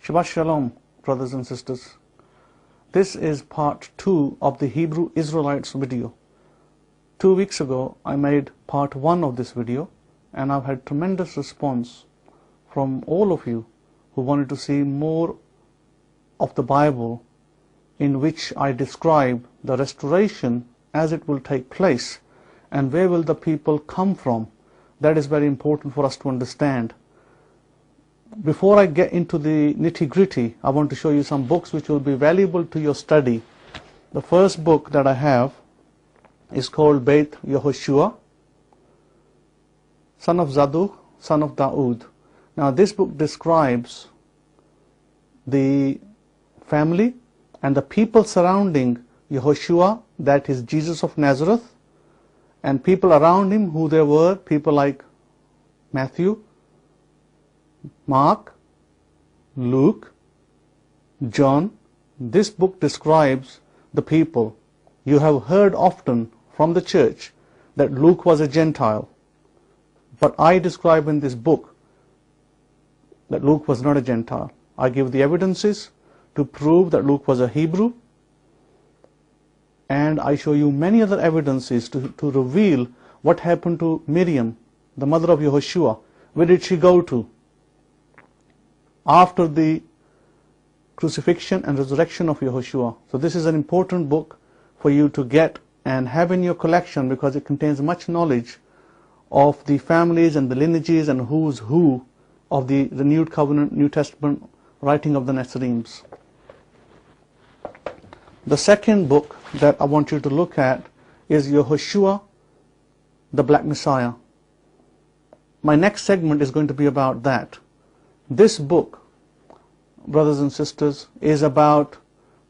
Shabbat Shalom, brothers and sisters. This is part 2 of the Hebrew Israelites video. 2 weeks ago, I made part 1 of this video, and I've had tremendous response from all of you who wanted to see more of the Bible in which I describe the restoration as it will take place and where will the people come from. That is very important for us to understand. Before I get into the nitty-gritty, I want to show you some books which will be valuable to your study. The first book that I have is called Beit Yehoshua, son of Zadok, son of Daud. Now this book describes the family and the people surrounding Yehoshua, that is Jesus of Nazareth, and people around him who there were, people like Matthew, Mark, Luke, John. This book describes the people. You have heard often from the church that Luke was a Gentile, but I describe in this book that Luke was not a Gentile. I give the evidences to prove that Luke was a Hebrew, and I show you many other evidences to reveal what happened to Miriam, the mother of Yehoshua. Where did she go to after the crucifixion and resurrection of Yehoshua? So this is an important book for you to get and have in your collection, because it contains much knowledge of the families and the lineages and who's who of the renewed covenant, New Testament writing of the Nazarenes. The second book that I want you to look at is Yehoshua, the Black Messiah. My next segment is going to be about that. This book, brothers and sisters, is about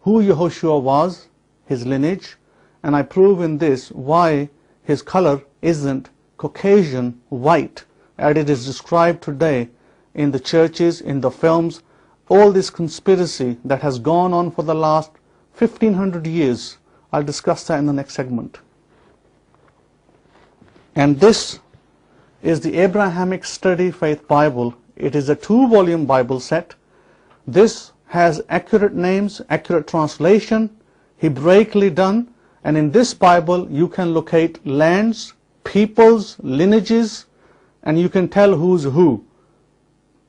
who Yehoshua was, his lineage, and I prove in this why his color isn't Caucasian white, as it is described today in the churches, in the films. All this conspiracy that has gone on for the last 1500 years, I'll discuss that in the next segment. And this is the Abrahamic Study Faith Bible. It is a 2-volume Bible set. This has accurate names, accurate translation, Hebraically done, and in this Bible you can locate lands, peoples, lineages, and you can tell who's who.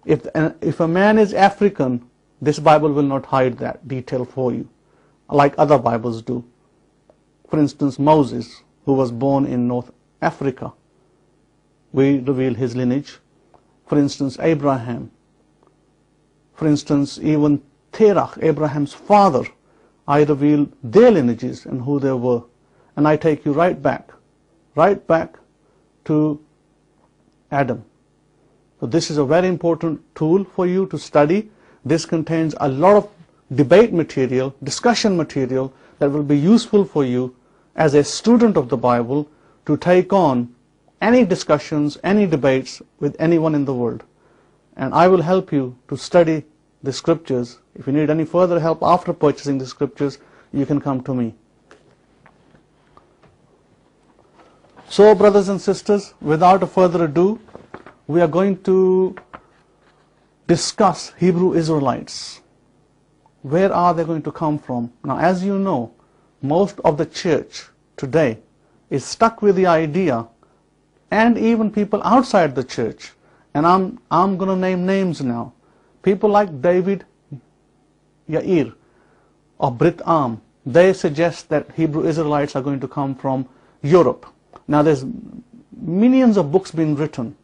If a man is African, this Bible will not hide that detail for you, like other Bibles do. For instance, Moses, who was born in North Africa, we reveal his lineage. For instance, Abraham. For instance, even Terach, Abraham's father, I reveal their lineages and who they were. And I take you right back to Adam. So this is a very important tool for you to study. This contains a lot of debate material, discussion material that will be useful for you as a student of the Bible to take on any discussions, any debates with anyone in the world. And I will help you to study the scriptures. If you need any further help after purchasing the scriptures, you can come to me. So, brothers and sisters, without further ado, we are going to discuss Hebrew Israelites. Where are they going to come from? Now, as you know, most of the church today is stuck with the idea, and even people outside the church, and I'm going to name names now. People like David Yair or Brit Am, they suggest that Hebrew Israelites are going to come from Europe. Now there's millions of books being written.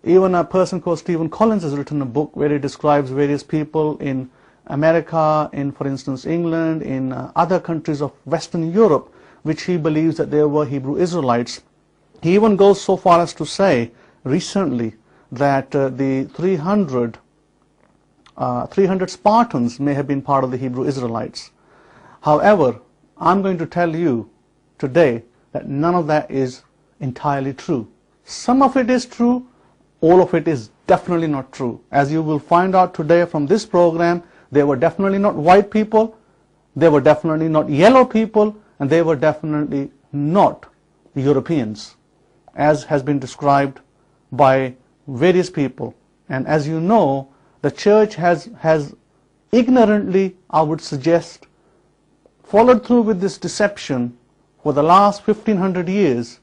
Even a person called Stephen Collins has written a book where he describes various people in America, in, for instance, England, in other countries of Western Europe, which he believes that there were Hebrew Israelites. He even goes so far as to say recently that the 300 Spartans may have been part of the Hebrew Israelites. However, I'm going to tell you today that none of that is entirely true. Some of it is true, all of it is definitely not true. As you will find out today from this program, they were definitely not white people, they were definitely not yellow people, and they were definitely not Europeans, as has been described by various people. And as you know, the church has ignorantly, I would suggest, followed through with this deception for the last 1500 years,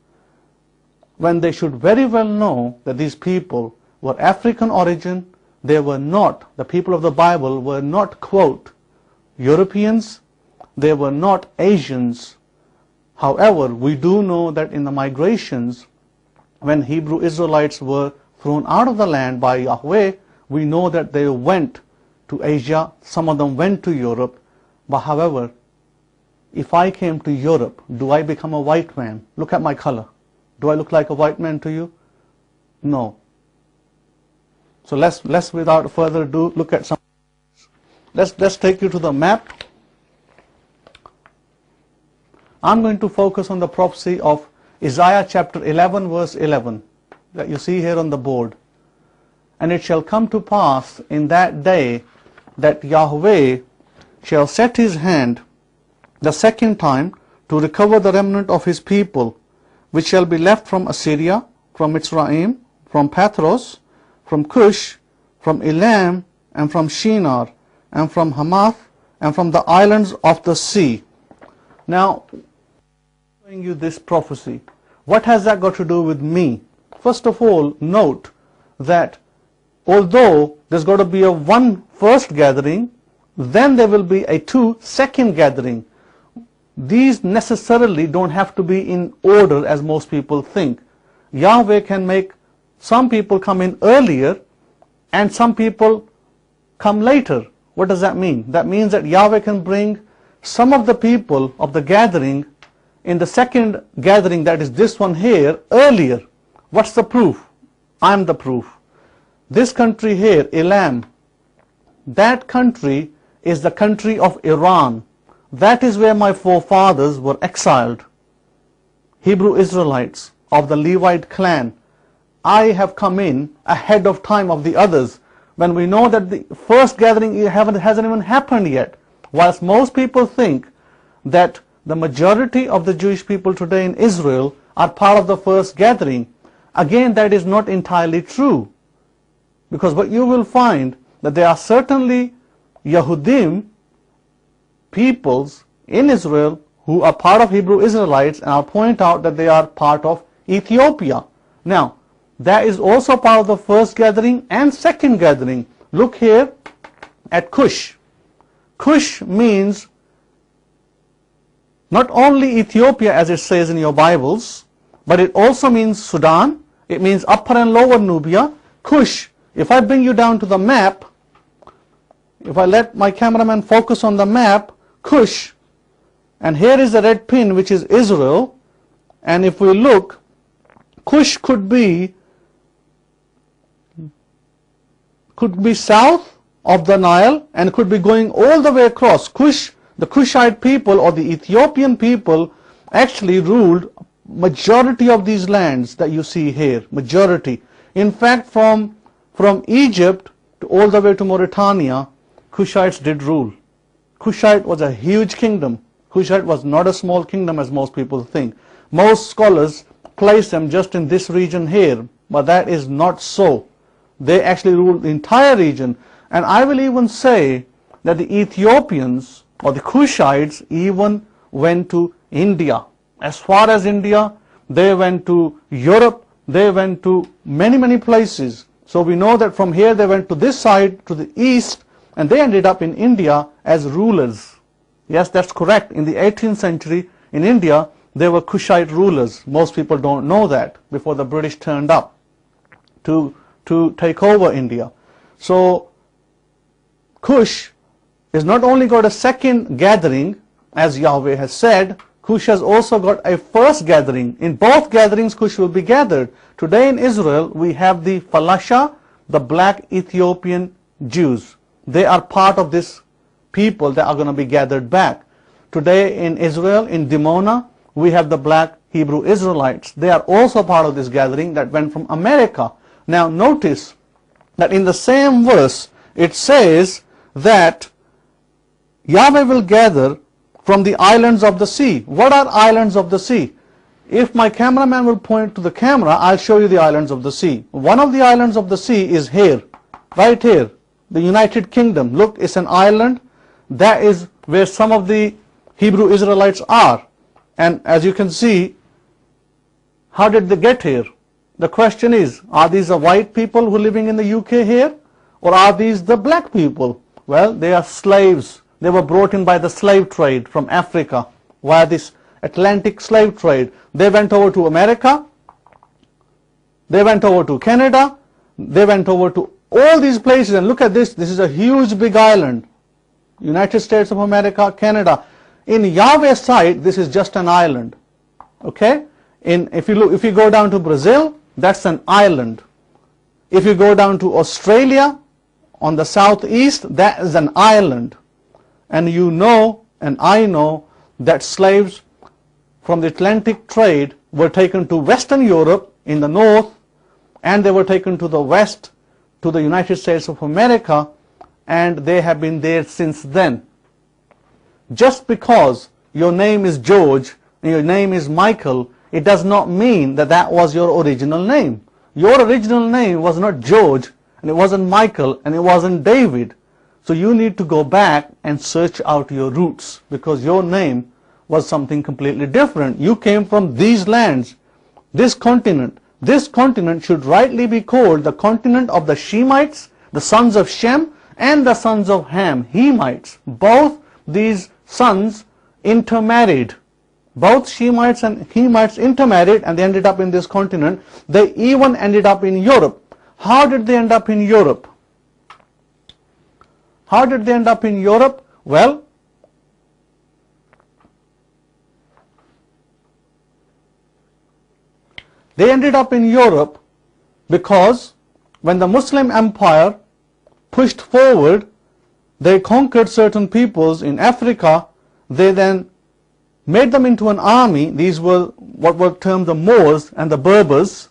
when they should very well know that these people were African origin. They were not, the people of the Bible were not, quote, Europeans, they were not Asians. However, we do know that in the migrations, when Hebrew Israelites were thrown out of the land by Yahweh, we know that they went to Asia, some of them went to Europe. But however, if I came to Europe, do I become a white man? Look at my color. Do I look like a white man to you? No. So let's without further ado look at some. Let's take you to the map. I'm going to focus on the prophecy of Isaiah chapter 11 verse 11 that you see here on the board. And it shall come to pass in that day that Yahweh shall set his hand the second time to recover the remnant of his people, which shall be left from Assyria, from Mitzrayim, from Pathros, from Cush, from Elam, and from Shinar, and from Hamath, and from the islands of the sea. Now, showing you this prophecy, what has that got to do with me? First of all, note that although there's got to be a one first gathering, then there will be a two second gathering. These necessarily don't have to be in order as most people think. Yahweh can make some people come in earlier and some people come later. What does that mean? That means that Yahweh can bring some of the people of the gathering in the second gathering, that is this one here, earlier. What's the proof? I'm the proof. This country here, Elam, that country is the country of Iran. That is where my forefathers were exiled. Hebrew Israelites of the Levite clan. I have come in ahead of time of the others, when we know that the first gathering hasn't even happened yet. Whilst most people think that the majority of the Jewish people today in Israel are part of the first gathering, again that is not entirely true. Because what you will find that there are certainly Yahudim peoples in Israel who are part of Hebrew Israelites, and I'll point out that they are part of Ethiopia. Now, that is also part of the first gathering and second gathering. Look here at Cush. Cush means not only Ethiopia as it says in your Bibles, but it also means Sudan. It means Upper and Lower Nubia. Cush, if I bring you down to the map, if I let my cameraman focus on the map, Cush, and here is the red pin which is Israel, and if we look, Cush could be south of the Nile and could be going all the way across. Cush, the Cushite people or the Ethiopian people actually ruled majority of these lands that you see here, majority. In fact, from Egypt to all the way to Mauritania, Cushites did rule. Cushite was a huge kingdom. Cushite was not a small kingdom as most people think. Most scholars place them just in this region here, but that is not so. They actually ruled the entire region. And I will even say that the Ethiopians or the Cushites even went to India. As far as India, they went to Europe, they went to many places. So we know that from here they went to this side, to the east, and they ended up in India as rulers. Yes, that's correct. In the 18th century in India, they were Cushite rulers. Most people don't know that before the British turned up to take over India. So Cush is not only got a second gathering, as Yahweh has said, Cush has also got a first gathering. In both gatherings, Cush will be gathered. Today in Israel, we have the Falasha, the black Ethiopian Jews. They are part of this people that are going to be gathered back. Today in Israel, in Dimona, we have the black Hebrew Israelites. They are also part of this gathering that went from America. Now notice that in the same verse, it says that Yahweh will gather from the islands of the sea. What are islands of the sea? If my cameraman will point to the camera, I'll show you the islands of the sea. One of the islands of the sea is here, right here. the United Kingdom. Look, it's an island. That is where some of the Hebrew Israelites are. And as you can see, how did they get here? The question is, are these the white people who are living in the UK here? Or are these the black people? Well, they are slaves. They were brought in by the slave trade from Africa via this Atlantic slave trade. They went over to America. They went over to Canada. They went over to all these places. And look at this. This is a huge big island. United States of America, Canada. In Yahweh's sight, this is just an island. Okay? If you go down to Brazil, that's an island. If you go down to Australia, on the southeast, that is an island. And you know, and I know, that slaves from the Atlantic trade were taken to Western Europe in the north, and they were taken to the west, to the United States of America, and they have been there since then. Just because your name is George and your name is Michael, it does not mean that that was your original name. Your original name was not George, and it wasn't Michael, and it wasn't David. So you need to go back and search out your roots, because your name was something completely different. You came from these lands, this continent. This continent should rightly be called the continent of the Shemites, the sons of Shem, and the sons of Ham, Hemites. Both these sons intermarried. Both Shemites and Hemites intermarried, and they ended up in this continent. They even ended up in Europe. How did they end up in Europe? How did they end up in Europe? Well, they ended up in Europe because when the Muslim Empire pushed forward, they conquered certain peoples in Africa. They then made them into an army. These were what were termed the Moors and the Berbers.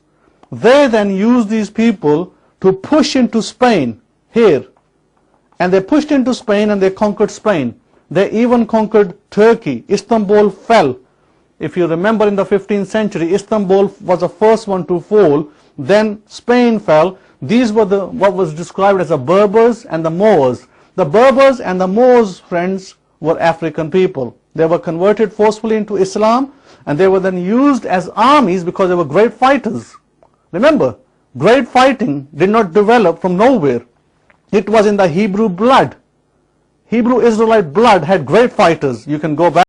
They then used these people to push into Spain here. And they pushed into Spain and they conquered Spain. They even conquered Turkey. Istanbul fell. If you remember, in the 15th century, Istanbul was the first one to fall. Then Spain fell. These were what was described as the Berbers and the Moors. The Berbers and the Moors, friends, were African people. They were converted forcefully into Islam, and they were then used as armies because they were great fighters. Remember, great fighting did not develop from nowhere. It was in the Hebrew blood. Hebrew Israelite blood had great fighters. You can go back.